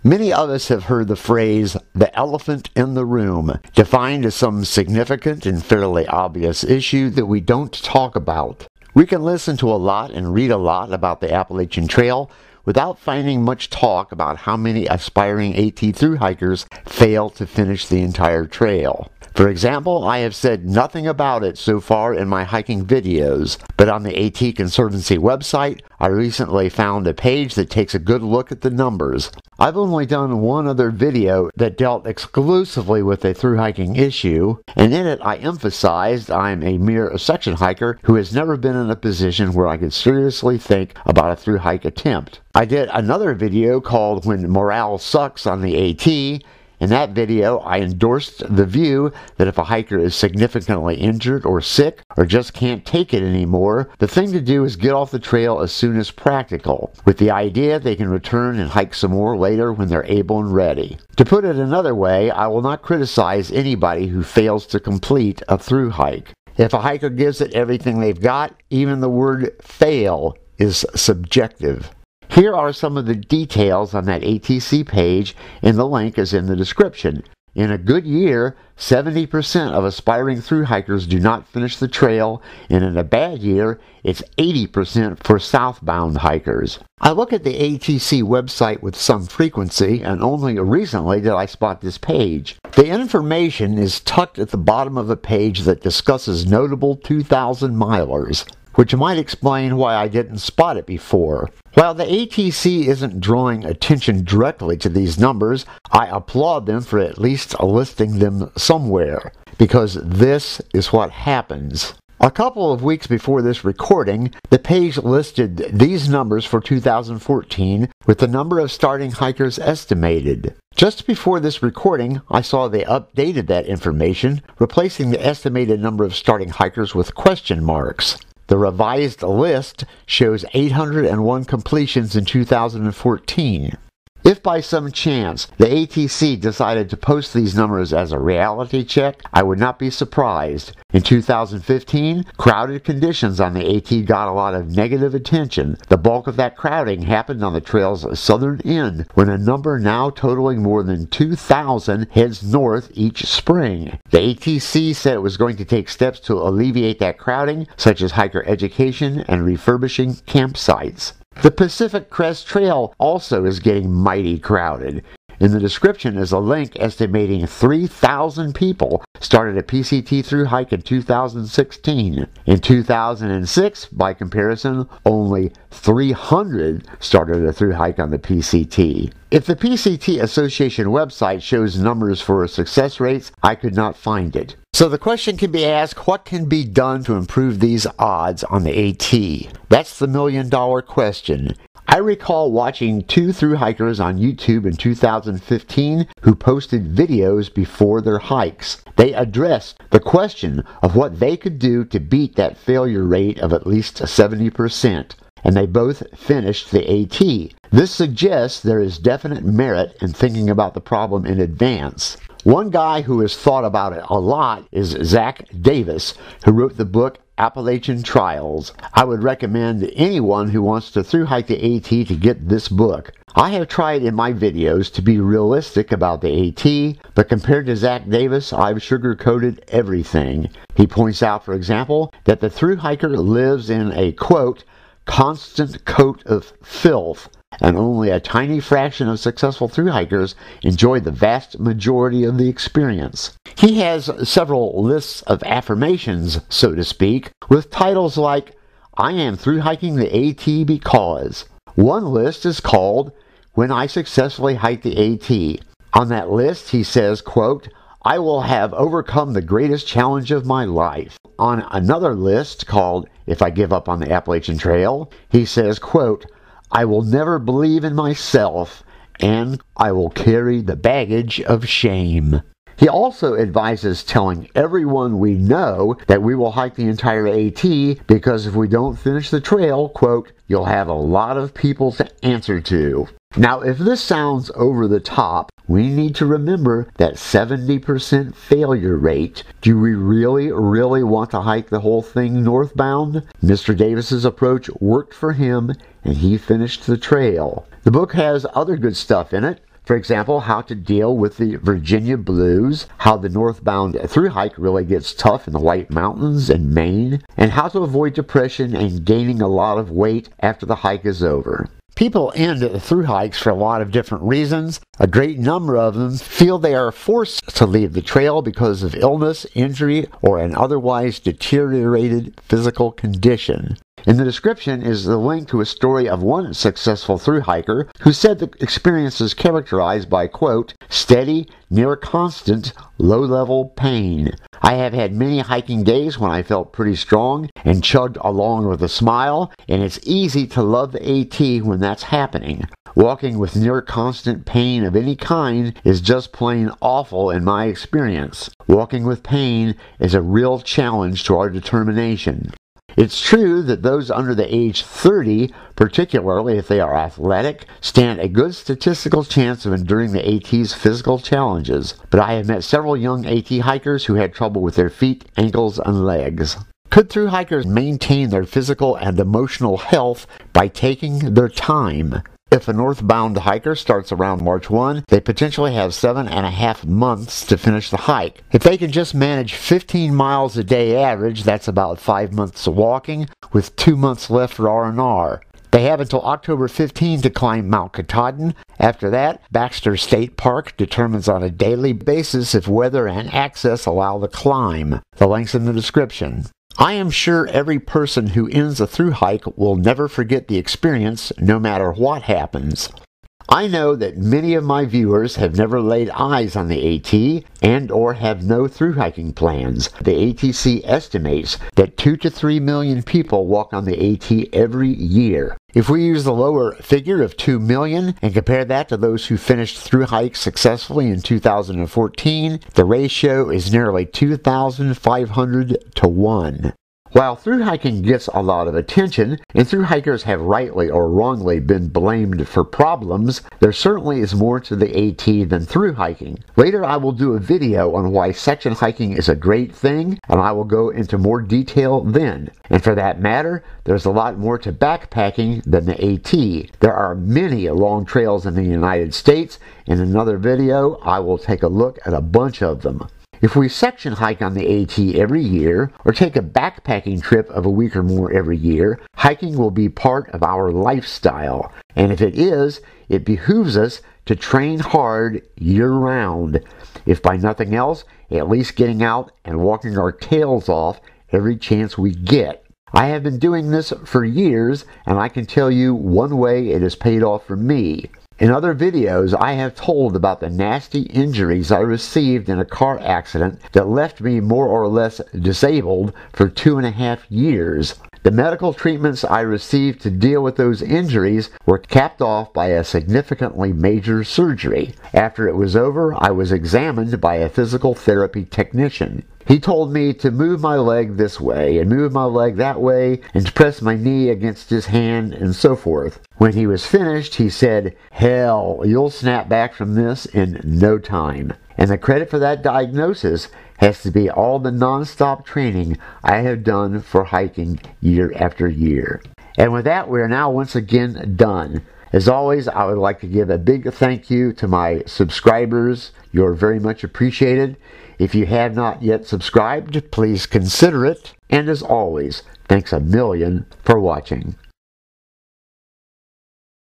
Many of us have heard the phrase, the elephant in the room, defined as some significant and fairly obvious issue that we don't talk about. We can listen to a lot and read a lot about the Appalachian Trail without finding much talk about how many aspiring AT thru hikers fail to finish the entire trail. For example, I have said nothing about it so far in my hiking videos, but on the AT Conservancy website, I recently found a page that takes a good look at the numbers. I've only done one other video that dealt exclusively with a thru hiking issue, and in it I emphasized I'm a mere section hiker who has never been in a position where I could seriously think about a thru hike attempt. I did another video called When Morale Sucks on the AT. In that video, I endorsed the view that if a hiker is significantly injured or sick or just can't take it anymore, the thing to do is get off the trail as soon as practical, with the idea they can return and hike some more later when they're able and ready. To put it another way, I will not criticize anybody who fails to complete a thru hike. If a hiker gives it everything they've got, even the word fail is subjective. Here are some of the details on that ATC page, and the link is in the description. In a good year, 70% of aspiring thru hikers do not finish the trail, and in a bad year, it's 80% for southbound hikers. I look at the ATC website with some frequency, and only recently did I spot this page. The information is tucked at the bottom of a page that discusses notable 2,000 milers, which might explain why I didn't spot it before. While the ATC isn't drawing attention directly to these numbers, I applaud them for at least listing them somewhere, because this is what happens. A couple of weeks before this recording, the page listed these numbers for 2014 with the number of starting hikers estimated. Just before this recording, I saw they updated that information, replacing the estimated number of starting hikers with question marks. The revised list shows 801 completions in 2014. If by some chance the ATC decided to post these numbers as a reality check, I would not be surprised. In 2015, crowded conditions on the AT got a lot of negative attention. The bulk of that crowding happened on the trail's southern end, when a number now totaling more than 2,000 heads north each spring. The ATC said it was going to take steps to alleviate that crowding, such as hiker education and refurbishing campsites. The Pacific Crest Trail also is getting mighty crowded. In the description is a link estimating 3,000 people started a PCT thru hike in 2016. In 2006, by comparison, only 300 started a thru hike on the PCT. If the PCT Association website shows numbers for success rates, I could not find it. So the question can be asked, what can be done to improve these odds on the AT? That's the million-dollar question. I recall watching two thru hikers on YouTube in 2015 who posted videos before their hikes. They addressed the question of what they could do to beat that failure rate of at least 70%. And they both finished the AT. This suggests there is definite merit in thinking about the problem in advance. One guy who has thought about it a lot is Zach Davis, who wrote the book Appalachian Trail. I would recommend anyone who wants to thru hike the AT to get this book. I have tried in my videos to be realistic about the AT, but compared to Zach Davis, I've sugar-coated everything. He points out, for example, that the thru hiker lives in a, quote, constant coat of filth, and only a tiny fraction of successful thru hikers enjoy the vast majority of the experience. He has several lists of affirmations, so to speak, with titles like, I am thru hiking the AT because. One list is called, When I Successfully Hike the AT. On that list, he says, quote, I will have overcome the greatest challenge of my life. On another list called, If I Give Up on the Appalachian Trail, he says, quote, I will never believe in myself, and I will carry the baggage of shame. He also advises telling everyone we know that we will hike the entire AT because if we don't finish the trail, quote, you'll have a lot of people to answer to. Now, if this sounds over the top, we need to remember that 70% failure rate. Do we really want to hike the whole thing northbound? Mr. Davis's approach worked for him, and he finished the trail. The book has other good stuff in it. For example, how to deal with the Virginia blues, how the northbound thru hike really gets tough in the White Mountains in Maine, and how to avoid depression and gaining a lot of weight after the hike is over. People end through hikes for a lot of different reasons. A great number of them feel they are forced to leave the trail because of illness, injury, or an otherwise deteriorated physical condition. In the description is the link to a story of one successful thru hiker who said the experience is characterized by, quote, steady, near constant, low-level pain. I have had many hiking days when I felt pretty strong and chugged along with a smile, and it's easy to love the AT when that's happening. Walking with near constant pain of any kind is just plain awful in my experience. Walking with pain is a real challenge to our determination. It's true that those under the age 30, particularly if they are athletic, stand a good statistical chance of enduring the AT's physical challenges, but I have met several young AT hikers who had trouble with their feet, ankles, and legs. Could thru hikers maintain their physical and emotional health by taking their time? If a northbound hiker starts around March 1, they potentially have 7.5 months to finish the hike. If they can just manage 15 miles a day average, that's about 5 months of walking, with 2 months left for R&R. They have until October 15 to climb Mount Katahdin. After that, Baxter State Park determines on a daily basis if weather and access allow the climb. The link's in the description. I am sure every person who ends a thru hike will never forget the experience, no matter what happens. I know that many of my viewers have never laid eyes on the AT and or have no thru hiking plans. The ATC estimates that 2 to 3 million people walk on the AT every year. If we use the lower figure of 2 million and compare that to those who finished thru hikes successfully in 2014, the ratio is nearly 2,500 to 1. While thru hiking gets a lot of attention, and thru hikers have rightly or wrongly been blamed for problems, there certainly is more to the AT than thru hiking. Later I will do a video on why section hiking is a great thing, and I will go into more detail then. And for that matter, there's a lot more to backpacking than the AT. There are many long trails in the United States. In another video, I will take a look at a bunch of them. If we section hike on the AT every year, or take a backpacking trip of a week or more every year, hiking will be part of our lifestyle. And if it is, it behooves us to train hard year-round. If by nothing else, at least getting out and walking our tails off every chance we get. I have been doing this for years, and I can tell you one way it has paid off for me. In other videos, I have told about the nasty injuries I received in a car accident that left me more or less disabled for 2.5 years. The medical treatments I received to deal with those injuries were capped off by a significantly major surgery. After it was over, I was examined by a physical therapy technician. He told me to move my leg this way and move my leg that way and to press my knee against his hand and so forth. When he was finished, he said, "Hell, you'll snap back from this in no time." And the credit for that diagnosis has to be all the non-stop training I have done for hiking year after year. And with that, we are now once again done. As always, I would like to give a big thank you to my subscribers. You're very much appreciated. If you have not yet subscribed, please consider it. And as always, thanks a million for watching.